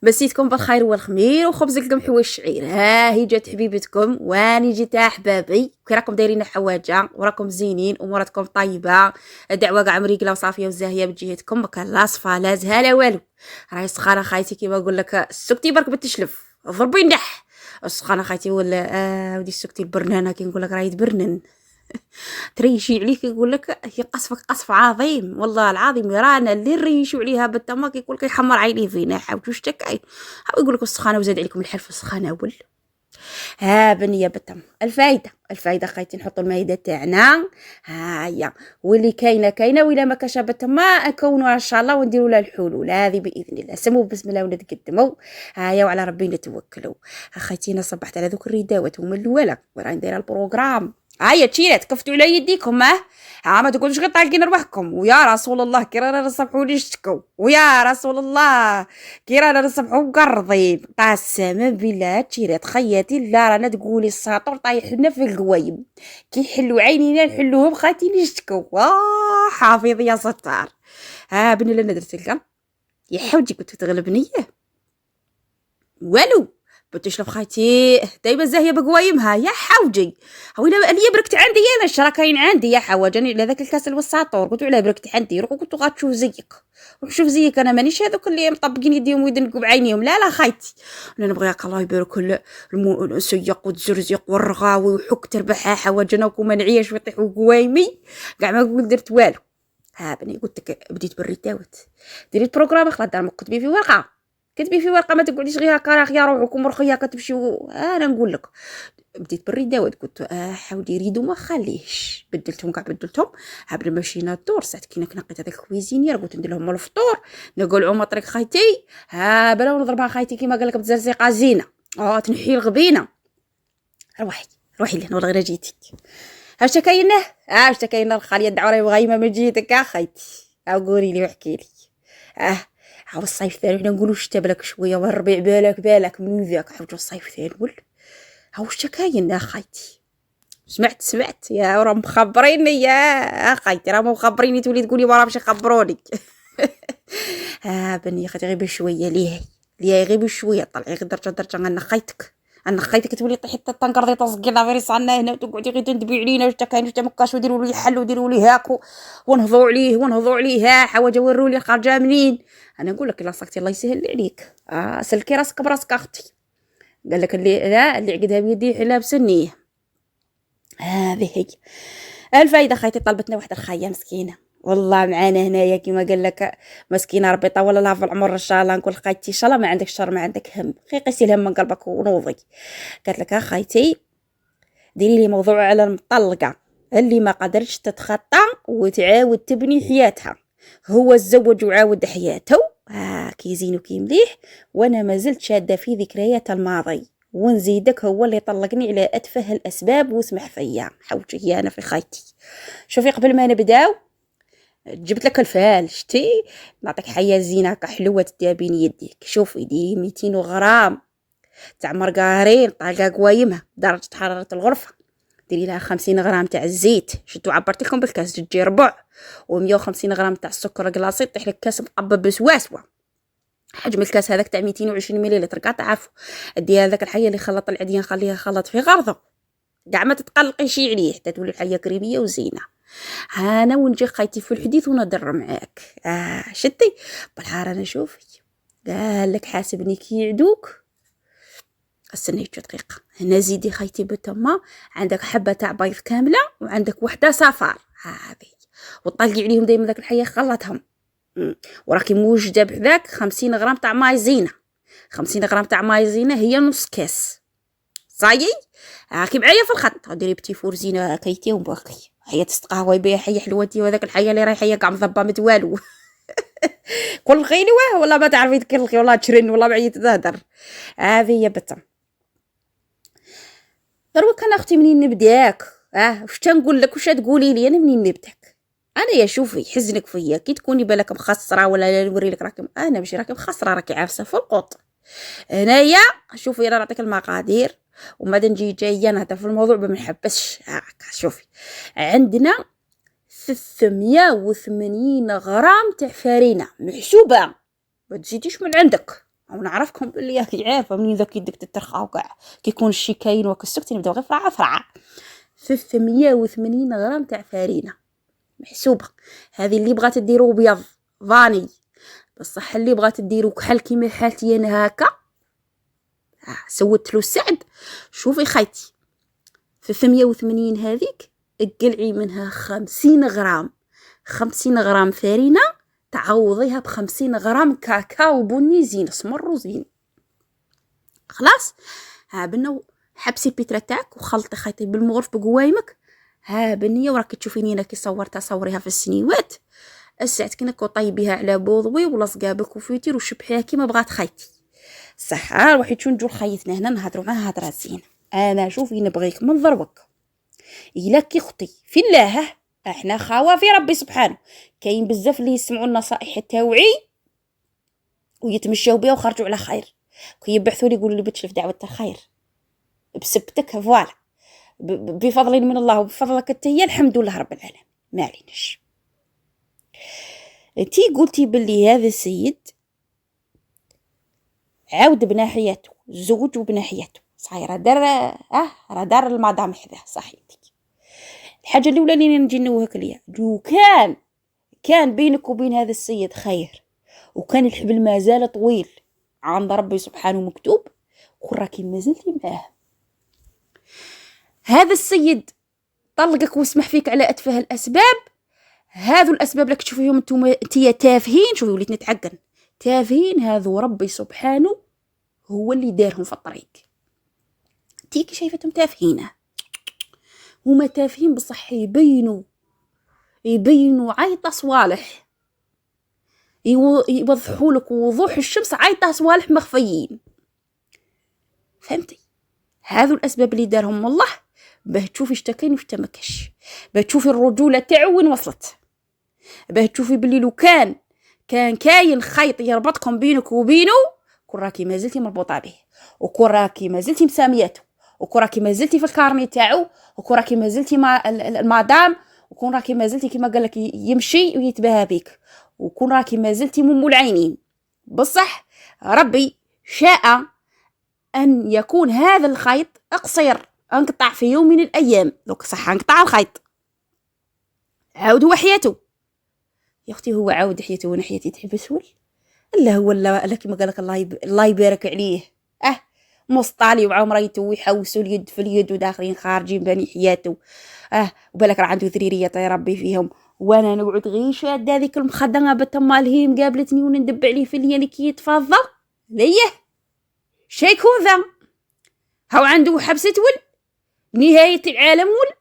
مسيتكم بالخير والخمير وخبز القمح والشعير. ها هي جات حبيبتكم واني جيت احبابي، كي راكم دايرين حواجه وراكم زينين اموراتكم طيبه، الدعوه كاع مريقله وصافيه وزاهيه بجهتكم، ما كان لا صفا لا زها لا والو. راهي سخانه خايتي كيما نقول لك، السكتي برك بتشلف ضربي ندح السخانه خايتي ولا ودي السكتي البرنانه كي نقول لك راهي تبرنن. تريشي عليك يقول لك هي قصفك قصف عظيم، والله العظيم رانا اللي نريشوا عليها بالتما كيقول لك يحمر عينيه فينا حاوت واش تكاين، هاو يقول لك السخانه وزاد عليكم الحلف السخانه ول. ها بنيه بالتم الفايده خايتي نحطوا المائده تاعنا. هيا واللي كاينه ولا ما كاش بالتما نكونوا ان شاء الله ونديروا لها الحلول هذه باذن الله. سموا بسم الله ونتقدموا. هيا وعلى ربي نتوكلوا. اخيتي انا صبحت على ذوك الرداوات هما الاولى وراني دايره البروغرام. هيا تشيرات كفتوا على يديكم. ما تقولوش غير طالقين رواحكم، ويا رسول الله كي رانا نصبحوا نشتكوا، ويا رسول الله كي رانا نصبحوا مقرضين. قسما بالله تشيرات خياتي لا رانا تقولي الساطور طايح لنا في القوايم، كي يحلوا عينينا نحلوهم خاتي نشتكوا. حافظ يا ستار. بني لنا درت لك يا حوجي كنت تغلبني والو بتشرب خايتي دايما زاهيه بقوايمها يا حوجي. هوينا اللي بركت عندي انا الشراكاين عندي يا حواجني على ذاك الكاس الوساطور قلت على بركت عندي روح قلت غتشوف زيك، روح شوف زيك. انا مانيش هذوك اللي مطبقين يديهم ويدنقوا بعينيهم، لا خايتي انا نبغيك الله يبارك السيق والزرزيق والرغاوي وحك تربحها حواجنا وكما نعيش ويطيحوا قوايمي كاع ما قلت درت والو. بني قلت لك بديت بالريتاوت ديري البروغرام خلاص دار كتبي في ورقه، كتبي في ورقه ما تقعديش غير هكا راخ يا روحكم رخيه كتمشيو. انا نقول لك بديت بالريداوات قلت حاولي ريدو ما خليهش بدلتهم كاع بدلتهم. قبل ما مشينا الدور ساعه كي نقيت هذاك الكويزينير قلت ندير لهم الفطور نقولوا مطريق خايتي بلا نضربها خايتي كيما قال لك بزرزيقه زينه تنحي الغبينه. روحي لهنا ولا غير جيتك هاش كاينه واش كاينه الخاليه الدعوه راهي غايمه من جيتك خايتي قولي لي واحكي لي. هاو الصيف ثاني حنا نقولوا شتا بالك شويه والربيع بالك من ذاك حوجو الصيف ثاني ول. هاو شتا كاين يا خايتي سمعت يا راه مخبريني يا خايتي راه مخبريني تولي تقولي ما راهمش يخبروني. بني خاطي غير بشويه ليه غير بشويه طلعي غير درجه انا خايتك تولي طيحي الطنقرضي تصقي لا فيري صعنا هنا وتقعدي غير تندبي علينا واش كاين واش مكاش وديروا لي حل وديروا لي هاكو ونهضوا عليه حواجه وروا لي خارجه منين. انا نقول لك الا صاكتي الله يسهل عليك سلكي راسك براسك اختي. قال لك اللي لا اللي عقدها بيدي حلا بسنيه. هذه هي الفايده خايتي طلبتنا واحده الخايه مسكينه والله معانا هنايا كيما قال لك مسكينه ربي يطول لها في العمر ان شاء الله. نقول خايتي ان شاء الله ما عندك شر ما عندك هم، خي قيسي الهم من قلبك ونوضي. قالت لك خايتي ديري لي موضوع على المطلقه اللي ما قدرتش تتخطى وتعاود تبني حياتها، هو تزوج وعاود حياته كي زين وكي مليح وانا ما زلت شاده في ذكريات الماضي ونزيدك هو اللي طلقني على اتفه الاسباب واسمح فيا. حوجي انا في خايتي شوفي قبل ما نبداو جبت لك الفال شتي نعطيك حياه زينه كحلوه تديها بين يديك. شوفي ديري 200 غرام تاع مرقارين طالقه قوايمها درجه حراره الغرفه، ديري لها 50 غرام تاع الزيت شدو عبرت لكم بالكاس تجي ربع، و150 غرام تاع السكر كلاصي طيح لك كاس مقبب بسواسوه. حجم الكاس هذاك تاع 220 مليلتر كاع تعرفوا دي هذاك الحيه اللي خلط العديان خليها خلط في غرضه كاع ما تتقلقيش عليه حتى تولي الحيه كريميه وزينه. انا ونجي خايتي في الحديث وندر معاك. شتي بالحار انا شوفي قال لك حاسبني كي يعدوك. استني دقيقه هنا زيدي خايتي بتما عندك حبه تاع بيض كامله وعندك وحده صفار هذه وطلقي عليهم دائما ذاك الحيه خلطهم. وراكي موجده بذاك 50 غرام تاع مايزينه. 50 غرام تاع مايزينه هي نص كاس صايي. راكي معايا في الخط ديري بتي فور زينه كيتي وباقي هي تستقهوي بها حيه حلوتي وذاك الحيه اللي رايحه كاع مضبه متوالو. كل خيلوه ولا ما تعرفي تكلخي ولا تشرن ولا بعيد تهدر. هذه هي بتم دروك انا اختي منين نبداك واش تنقول لك واش تقولي لي انا منين نبداك. انا يا شوفي حزنك فيا كي تكوني بالك مخسره ولا نوري لك راكي انا ماشي راكي مخسره راكي عافسه في القط. هنايا شوفي انا نعطيك المقادير وما نجي جايه نهضر في الموضوع ما نحبسش. شوفي عندنا 380 غرام تاع فرينه محسوبه ما تزيديش من عندك ونعرفكم باللي راكي عارفه منين ذاك يدك تترخى وكاع كيكون الشي كاين وكسكتي نبداو غير فرعه فرعه. 380 غرام تاع فرينه محسوبه. هذه اللي بغات ديرو بيض فاني، بصح اللي بغات ديرو كحل كيما حالتي انا هكا سوت له السعد. شوفي خيتي 380 هذيك اقلعي منها 50 غرام، 50 غرام فرينه تعوضيها ب50 غرام كاكاو بني زين سمر وزين. خلاص ها بنو حبسي البيترا تاعك وخلطي خيطي بالمغرف بقوايمك. ها بنيه وراك تشوفيني انا كي صورتها صوريها في السنيوات. الساعه كنك وطيبيها على بوضوي ولصقها بالكوفيتير وشبحيها كيما بغات خيتي. صح روحي تشو نجو لخيتنا هنا نهضروا معاه هضره زين. انا شوفي نبغيك من ضربك الا كي اختي في الله، احنا خاوه في ربي سبحانه. كاين بزاف اللي يسمعوا النصائح التوعي ويتمشاو بها وخرجوا على خير، كي يبعثوا لي يقولوا لي بتشوف دعوه الخير بسبتك فوالا بفضل من الله وبفضلك انت هي الحمد لله رب العالمين. ما عليناش. انتي قلتي باللي هذا السيد عاود بناحيته زوج وبناحيته صحيح راه دار المدام حداه صحيتك. الحاجه الاولى اللي نجي نوهك ليها لو كان بينك وبين هذا السيد خير وكان الحبل مازال طويل عند ربي سبحانه مكتوب وراكي مازلتي معاه. هذا السيد طلقك ويسمح فيك على اتفه الاسباب. هذو الاسباب لك تشوفيهم انتيا تافهين. شوفي وليت نتعقن تافهين. هذو ربي سبحانه هو اللي دارهم في الطريق. تيكي شايفتهم تافهين هما تافهين بصح يبينوا عيطة صوالح يوضحوا لك وضوح الشمس عيطة صوالح مخفيين. فهمتي؟ هذو الاسباب اللي دارهم الله باه تشوفي اشتكين وش تمكش، باه تشوفي الرجوله تاعو وين وصلت، باه تشوفي باللي لو كان كاين خيط يربطكم بينك وبينه كون راكي مازلتي مربوطه به، وكون راكي مازلتي مسامياته، وكون راكي مازلتي في الكارني تاعو، وكون راكي مازلتي مع المدام، وكون راكي مازلتي كما قال لك يمشي ويتباهى بك، وكون راكي مازلتي مم العينين. بصح ربي شاء ان يكون هذا الخيط قصير انقطع في يوم من الايام. دوك صح انقطع الخيط عاود هو حياته يا اختي، هو عاود حياته وانا حياتي تحبس ول الا هو لا كما قال لك الله يبارك عليه. مصطالي وعمريته ويحوسوا اليد في اليد وداخلين خارجين بني حياته. وبالك راه عنده ذريريه يا ربي فيهم، وانا نقعد غير شاده هذيك المخدمه بتما الهيم قابلتني وندب عليه في الليل كي يتفضى ليه شيكون ذا هاو عنده حبسه ول نهايه العالم ول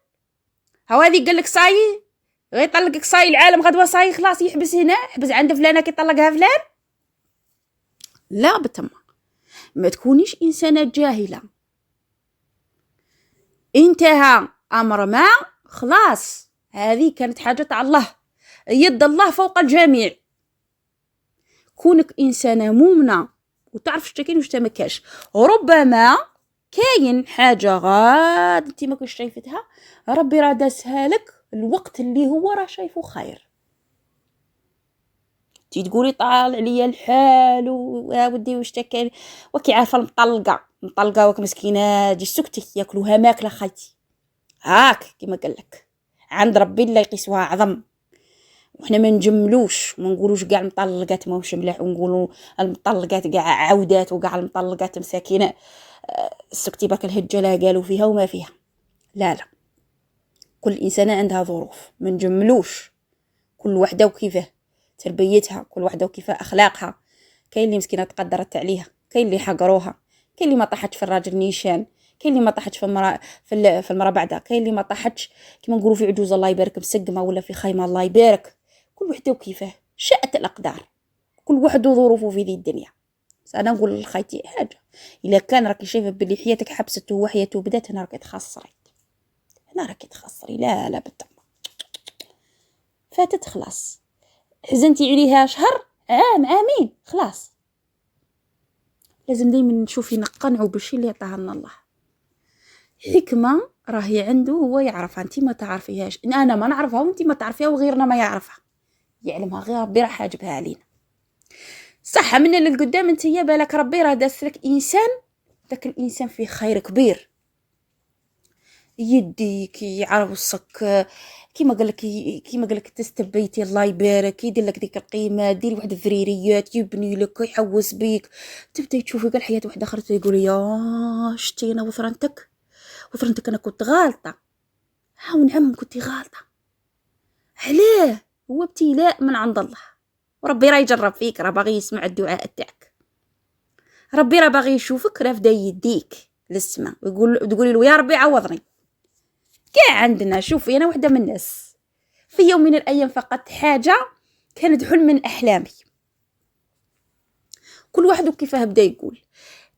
هاو هذه قال لك صاي غيطلقك صاي العالم غدوه صاي خلاص يحبس هنا حبس عند فلانه كيطلقها فلان. لا بتما ما تكونيش انسانه جاهله. انتهى امر ما خلاص، هذه كانت حاجه تاع الله، يد الله فوق الجميع. كونك انسانه مؤمنه وتعرف شتكين وش تمكاش. ربما كاين حاجه غاد انت ما كنتش شايفتها ربي راه داسها لك الوقت اللي هو راه شايفه خير. تي تقولي طال عليا الحال ويا ودي واش تكاين وكي عارفه مطلقه وك مسكينه دي سكتي ياكلوها ماكله خالتي هاك كما قال لك عند ربي الله يقيسوها عظم. وحنا ما نجملوش وما نقولوش كاع المطلقات ماهوش ملاح ونقولوا المطلقات كاع عودات وكاع المطلقات مساكينه السكتي برك الهجله قالوا فيها وما فيها. لا كل انسانه عندها ظروف، ما نجملوش. كل وحده وكيفاه تربيتها، كل وحده وكيف اخلاقها. كاين اللي مسكينه تقدرت عليها، كاين اللي حقروها، كاين اللي ما طاحتش في الراجل نيشان، كاين اللي ما طاحتش في المراه بعدها، كاين اللي ما طاحتش كيما نقولوا في عجوز الله يبارك مسقمه ولا في خيمه الله يبارك. كل وحده وكيفاه شاءت الاقدار، كل واحد وظروفه في ذي الدنيا. بس انا نقول لخيتي حاجه، الا كان راكي شايفه بلي حياتك حبسته وحياته بدات هنا راكي تخسري، هنا راكي تخسري. لا بالتم فاتت خلاص، حزنتي عليها شهر عامين خلاص. لازم دايما نشوفي نقنعوا بالشيء اللي عطاها لنا الله. حكمه راهي عنده هو يعرفها انت ما تعرفيهاش، انا ما نعرفها وانت ما تعرفيها وغيرنا ما يعرفها، يعلمها غير ربي راح يجبها علينا. صح من للقدام انت يا بالك ربي راه داس لك انسان، داك الانسان فيه خير كبير، يديك يعرسك كيما قال لك تستبيتي الله يبارك، يدير لك ديك القيمه، دير واحد الذريريات، يبني لك يحوس بيك، تبداي تشوفي كاع حياه واحده اخرى تقولي يا شتي انا وفرنتك انا كنت غالطه، ها ونعم كنتي غالطه، علاه؟ هو ابتلاء من عند الله، وربي راه يجرب فيك، راه باغي يسمع الدعاء تاعك، ربي راه باغي يشوفك، راه بدا يديك للسما ويقول تقولي له يا ربي عوضني. كاع عندنا، شوفي انا وحده من الناس في يوم من الايام فقدت حاجه كانت حلم من احلامي، كل واحد وكيفاه بدا يقول،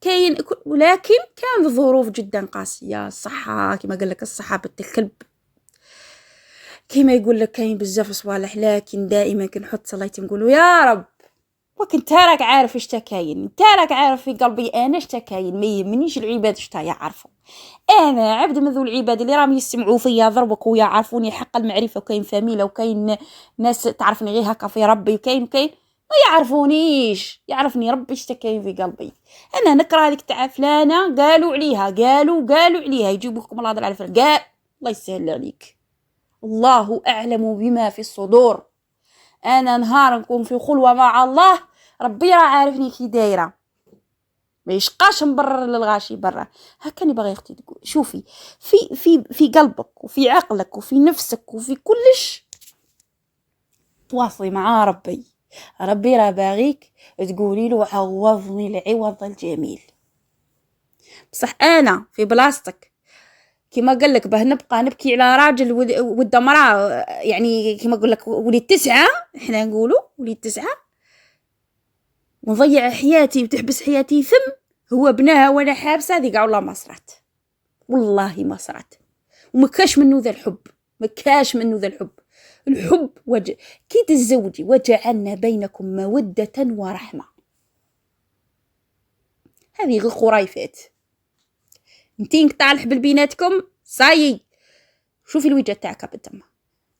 كاين ولكن كان ظروف جدا قاسيه، الصحه كما قال لك الصحه بالكلب، كيما يقول لك كاين بزاف صوالح، لكن دائما كنحط صليتي نقولوا يا رب، وكنت راك عارف اش تكاين، انت راك عارف في قلبي انا اش تكاين، ما يهمنيش العباد اش يعرفوا، انا عبد من ذو العباد اللي راهم يسمعوا فيا ضربك ويعرفوني حق المعرفه، وكاين فاميله وكاين ناس تعرفني غير هكا في ربي، وكاين ما يعرفونيش، يعرفني ربي اش تكاين في قلبي. انا نكره هذيك تاع فلانه قالوا عليها قالوا عليها، يجيبوا لكم الله على فلان قال، الله يسهل عليك، الله اعلم بما في الصدور، انا نهار نكون في خلوه مع الله ربي راه عارفني كي دايره، ما يشقاش نبرر للغاشي برا. هكاني باغي اختي تقول، شوفي في قلبك وفي عقلك وفي نفسك وفي كلش تواصلي مع ربي، ربي راه باغيك تقولي له عوضني العوض الجميل. بصح انا في بلاصتك كما قال لك باه نبقى نبكي على راجل ود مراه، يعني كما قال لك وليد 9، احنا نقولوا وليد 9، ونضيع حياتي وتحبس حياتي ثم هو بناها وانا حابسه، هذه والله ما صرات، والله ما صرات، وما كاش منه ذا الحب، ما كاش منه ذا الحب، الحب كي تزوجي وجعلنا بينكم مودة ورحمة، هذه غير خريفات، انتي نقطع الحبل بيناتكم صايي، شوفي الوجه تاعك بالدم،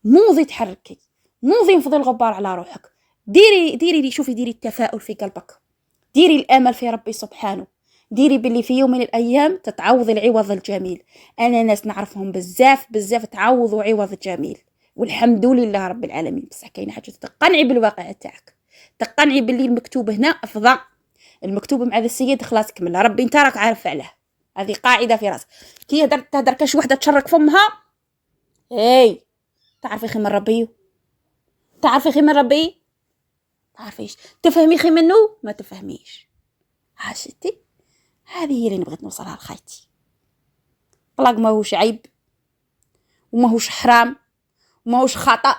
موضي تحركي، موضي نفضي الغبار على روحك، ديري شوفي، ديري التفاؤل في قلبك، ديري الامل في ربي سبحانه، ديري باللي في يوم من الايام تتعوضي العوض الجميل. انا ناس نعرفهم بزاف تعوضوا عوض جميل والحمد لله رب العالمين. بصح كاين حاجه تقنعي بالواقع تاعك، تقنعي باللي المكتوب هنا افضل، المكتوب مع ذا السيد خلاص كمل، ربي انت راك عارف عليه، هذه قاعده في راسك. كي تهدر كاش وحده تشرك فمها، اي تعرفي خير من ربي، تعرفي خير من ربي، تعرفيش تفهمي خير منه، ما تفهميش. عاشتي هذه هي اللي نبغيت نوصلها لخيتي، طلاق ماهوش عيب وماهوش حرام وماهوش خطأ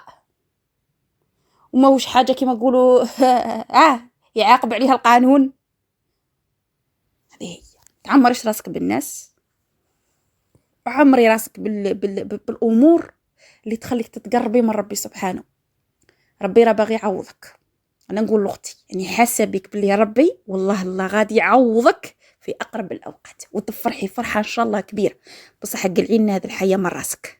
وماهوش حاجه كما نقولوا يعاقب عليها القانون. هذه هي، تعمريش راسك بالناس، عمري راسك بالامور اللي تخليك تتقربي من ربي سبحانه. ربي راه باغي يعوضك، انا نقول لاختي يعني حاسه بك بلي ربي والله الله غادي يعوضك في اقرب الاوقات، وتفرحي فرحه ان شاء الله كبيره، بصح قلعي لنا هذه الحياه من راسك.